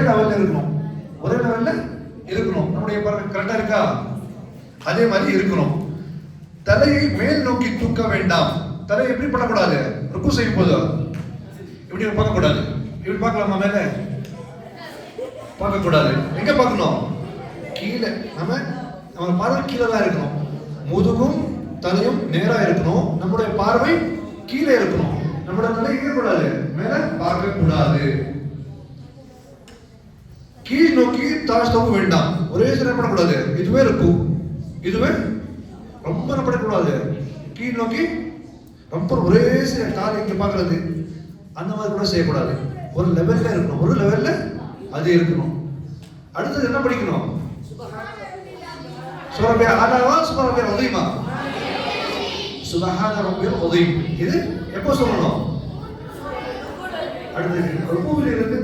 லெவல்ல இருக்கணும், ஒரே லெவல்ல இருக்கணும். நம்முடைய பார்வை கரெக்டா இருக்கா? அதே மாதிரி இருக்கணும். தலையை மேல் நோக்கி தூக்க வேண்டாம். தலையை எப்படி பண்ணக்கூடாது? ருக்கு செய்யும் போது இப்படி பார்க்க கூடாது. இப்படி பார்க்கலாமா? மேல பார்க்க கூடாது. எங்க பார்க்கணும்? கீழே. நம்ம பார்வை கீழே தான் இருக்கணும். முதுகும் தலையும் நேரா இருக்கணும். நம்முடைய பார்வை கீழே இருக்கணும். நம்முடைய தலை எங்க கூடாது? மேல பார்க்க கூடாது. கீழ் நோக்கி தாழ்த்தவும் வேண்டாம். ஒரே சில பண்ணக்கூடாது. இதுவே இருக்கும், இதுவே ரொம்ப பண்ணக்கூடாது. கீழ் நோக்கி ரொம்ப ஒரே சில கால் இங்க பார்க்கறது அந்த மாதிரி கூட செய்யக்கூடாது. ஒரு லெவல்ல இருக்கணும், ஒரு லெவல்ல அது இருக்கணும். அடுத்தது என்ன படிக்கணும்? சுபஹான அல்லாஹ் சுபஹான அலீமா, சுபஹான ரப்பில் அலீம். இது எப்போ சொல்லணும்? அடுத்தது ருக்குவில் இருந்து